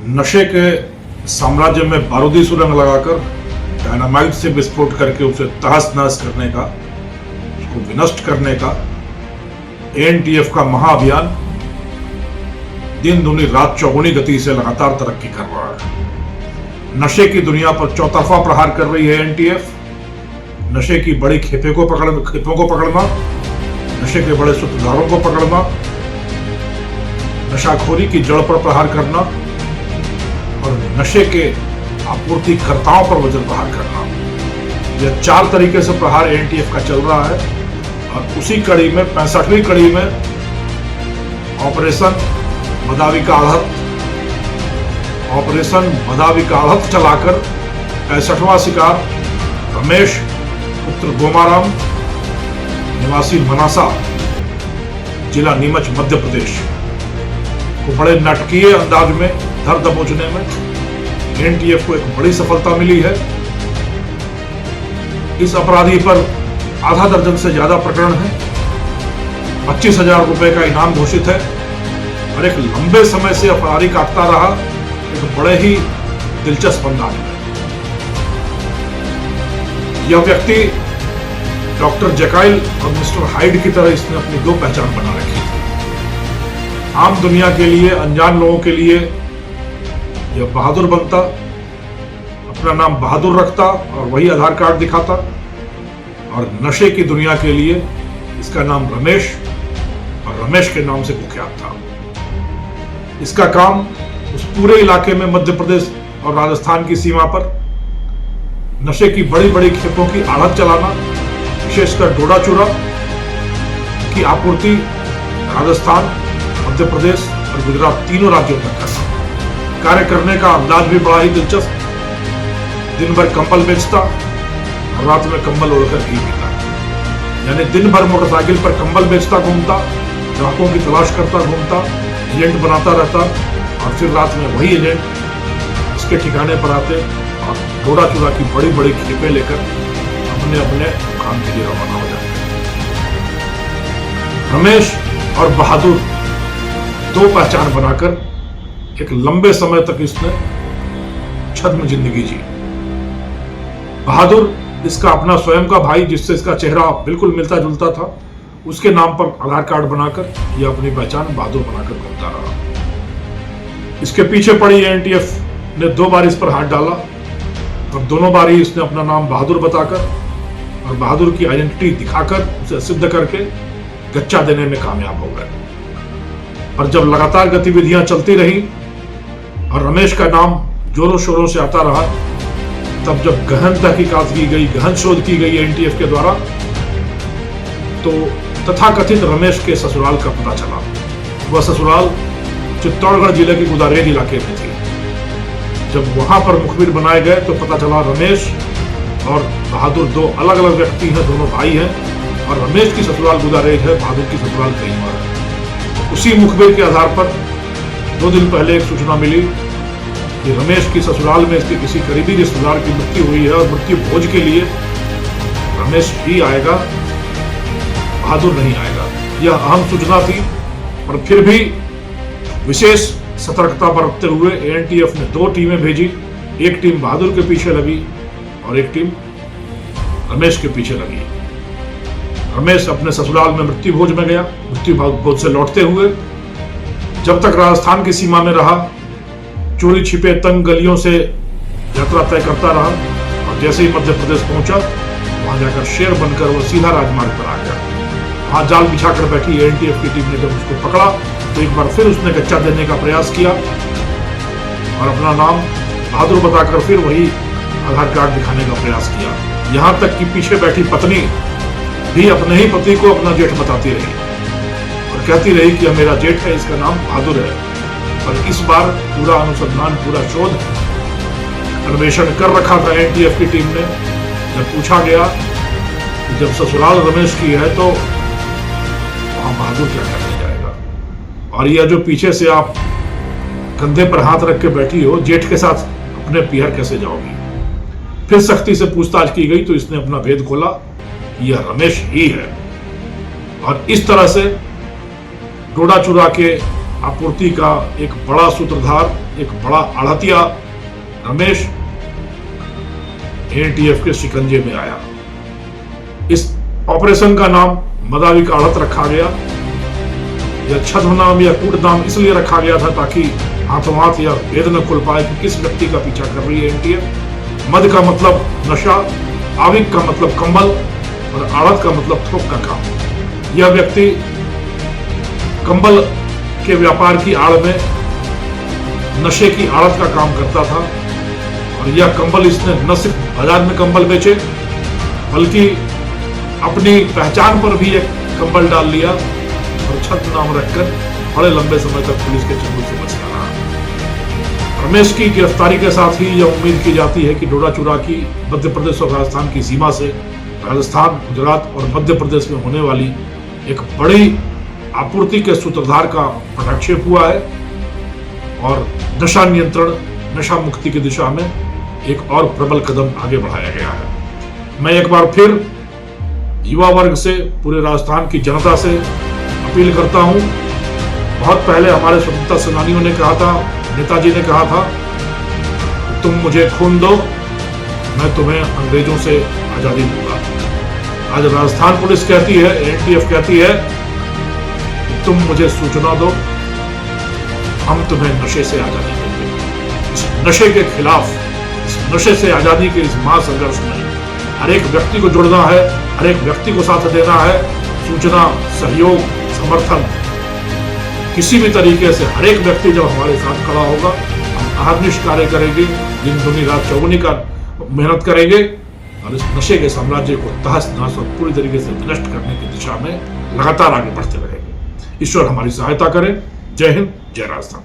नशे के साम्राज्य में बारूदी सुरंग लगाकर डायनामाइट से विस्फोट करके उसे तहस नहस करने का, उसको विनष्ट करने का एएनटीएफ का महाअभियान दिन दूनी रात चौगुनी गति से लगातार तरक्की कर रहा है। नशे की दुनिया पर चौतरफा प्रहार कर रही है एएनटीएफ। नशे की बड़ी खेपों को पकड़ना, नशे के बड़े सूत्रधारों को पकड़ना, नशाखोरी की जड़ पर प्रहार करना और नशे के आपूर्तिकर्ताओं पर वज्र प्रहार करना। यह 4 तरीके से प्रहार एएनटीएफ का चल रहा है और उसी कड़ी में 65वीं कड़ी में ऑपरेशन मदावी का आढ़त चलाकर 65वां शिकार रमेश पुत्र गोमाराम निवासी मनासा जिला नीमच मध्य प्रदेश को बड़े नाटकीय अंदाज में धर दबोचने में एएनटीएफ को एक बड़ी सफलता मिली है। इस अपराधी पर आधा दर्जन से ज्यादा प्रकरण है, 25,000 रुपए का इनाम घोषित है और एक लंबे समय से अपराधी काटता रहा एक बड़े ही दिलचस्प अंदाज में। यह व्यक्ति डॉक्टर जेकाइल और मिस्टर हाइड की तरह इसने अपनी 2 पहचान बना रखी थी। आम दुनिया के लिए, अनजान लोगों के लिए यह बहादुर बनता, अपना नाम बहादुर रखता और वही आधार कार्ड दिखाता, और नशे की दुनिया के लिए इसका नाम रमेश और रमेश के नाम से कुख्यात था। इसका काम उस पूरे इलाके में मध्य प्रदेश और राजस्थान की सीमा पर नशे की बड़ी बड़ी खेपों की आढ़त चलाना, विशेषकर डोडा चूरा की आपूर्ति राजस्थान, मध्य प्रदेश और गुजरात तीनों राज्यों तक करना। कार्य करने का अंदाज भी बड़ा ही दिलचस्प। दिन भर कंबल बेचता और रात में कंबल ओढ़कर घी पीता, यानी दिन भर मोटरसाइकिल पर कंबल बेचता घूमता, ग्राहकों की तलाश करता घूमता, एजेंट बनाता रहता और फिर रात में वही एजेंट इसके ठिकाने पर आते और डोडा चूरा की बड़ी बड़ी खेपें लेकर अपने अपने काम के लिए रवाना हो जाते। रमेश और बहादुर 2 पहचान बनाकर एक लंबे समय तक इसने छद्म जिंदगी जी। बहादुर इसका अपना स्वयं का भाई, जिससे इसका चेहरा बिल्कुल मिलता जुलता था, उसके नाम पर आधार कार्ड बनाकर यह अपनी पहचान बहादुर बनाकर घूमता रहा। इसके पीछे पड़ी एएनटीएफ ने 2 बार इस पर हाथ डाला और दोनों बार ही इसने अपना नाम बहादुर बताकर और बहादुर की आइडेंटिटी दिखाकर उसे सिद्ध करके गच्चा देने में कामयाब हो गए। पर जब लगातार गतिविधियां चलती रही और रमेश का नाम जोरों शोरों से आता रहा, तब जब गहन तहकीकात की गई, गहन शोध की गई एएनटीएफ के द्वारा, तो तथाकथित रमेश के ससुराल का पता चला। वह ससुराल चित्तौड़गढ़ जिले के गुदारेज इलाके में थी। जब वहां पर मुखबिर बनाए गए तो पता चला रमेश और बहादुर 2 अलग अलग व्यक्ति हैं, दोनों भाई हैं, और रमेश की ससुराल गुदारेज है, बहादुर की ससुराल कहीं और है। उसी मुखबिर के आधार पर 2 दिन पहले एक सूचना मिली कि रमेश की ससुराल में इसके किसी करीबी रिश्तेदार की मृत्यु हुई है और मृत्यु भोज के लिए रमेश ही आएगा, बहादुर नहीं आएगा। यह अहम सूचना थी, पर फिर भी विशेष सतर्कता बरतते हुए एएनटीएफ ने 2 टीमें भेजी। एक टीम बहादुर के पीछे लगी और एक टीम रमेश के पीछे लगी। रमेश अपने ससुराल में मृत्यु भोज में गया। मृत्यु भोज से लौटते हुए जब तक राजस्थान की सीमा में रहा, चोरी छिपे तंग गलियों से यात्रा तय करता रहा और जैसे ही मध्य प्रदेश पहुंचा, वहां जाकर शेर बनकर वो सीधा राजमार्ग पर आ गया। वहां जाल बिछाकर बैठी एएनटीएफ की टीम ने जब उसको पकड़ा तो एक बार फिर उसने गच्चा देने का प्रयास किया और अपना नाम बहादुर बताकर फिर वही आधार कार्ड दिखाने का प्रयास किया। यहां तक कि पीछे बैठी पत्नी भी अपने ही पति को अपना जेठ बताती रही और कहती रही कि मेरा जेठ है, इसका नाम बहादुर है। पर इस बार पूरा अनुसंधान, पूरा शोध अन्वेषण कर रखा था एएनटीएफ की टीम ने। जब पूछा गया कि जब ससुराल रमेश की है तो वहां बहादुर क्या करने जाएगा, और यह जो पीछे से आप कंधे पर हाथ रख के बैठी हो, जेठ के साथ अपने पीहर कैसे जाओगी। फिर सख्ती से पूछताछ की गई तो इसने अपना भेद खोला, यह रमेश ही है। और इस तरह से डोडा चूरा के आपूर्ति का एक बड़ा सूत्रधार, एक बड़ा आढ़तिया रमेश एनटीएफ के शिकंजे में आया। इस ऑपरेशन का नाम मदारी का आढ़त रखा गया। यह छद्म नाम या कूट नाम इसलिए रखा गया था ताकि हाथों हाथ या भेद न खुल पाए कि किस व्यक्ति का पीछा कर रही है एनटीएफ। मद का मतलब नशा, आविक का मतलब कंबल और आढ़त का मतलब थोक का काम। यह व्यक्ति कंबल के व्यापार की आड़ में नशे की आड़त का काम करता था और यह कंबल इसने न सिर्फ बाजार में कंबल बेचे बल्कि अपनी पहचान पर भी एक कंबल डाल लिया और छद्म नाम रखकर बड़े लंबे समय तक पुलिस के चंगुल से बचता रहा। रमेश की गिरफ्तारी के साथ ही यह उम्मीद की जाती है कि डोडा चूरा की मध्य प्रदेश और राजस्थान की सीमा से राजस्थान, गुजरात और मध्य प्रदेश में होने वाली एक बड़ी आपूर्ति के सूत्रधार का पटाक्षेप हुआ है और नशा नियंत्रण, नशा मुक्ति की दिशा में एक और प्रबल कदम आगे बढ़ाया गया है। मैं एक बार फिर युवा वर्ग से, पूरे राजस्थान की जनता से अपील करता हूं। बहुत पहले हमारे स्वतंत्रता सेनानियों ने कहा था, नेताजी ने कहा था, तुम मुझे खून दो, मैं तुम्हें अंग्रेजों से आजादी दूंगा। आज राजस्थान पुलिस कहती है, एनटीएफ कहती है, तुम मुझे सूचना दो, हम तुम्हें नशे से आजादी देंगे। इस नशे के खिलाफ, इस नशे से आजादी के इस महासंघर्ष में हर एक व्यक्ति को जुड़ना है, हर एक व्यक्ति को साथ देना है। सूचना, सहयोग, समर्थन, किसी भी तरीके से हर एक व्यक्ति जब हमारे साथ खड़ा होगा, हम अहर्निश कार्य करेंगे, दिन दुनी रात चौगुनी का मेहनत करेंगे और इस नशे के साम्राज्य को तहस नहस और पूरी तरीके से नष्ट करने की दिशा में लगातार आगे बढ़ते रहेंगे। ईश्वर हमारी सहायता करें। जय हिंद, जय राजस्थान।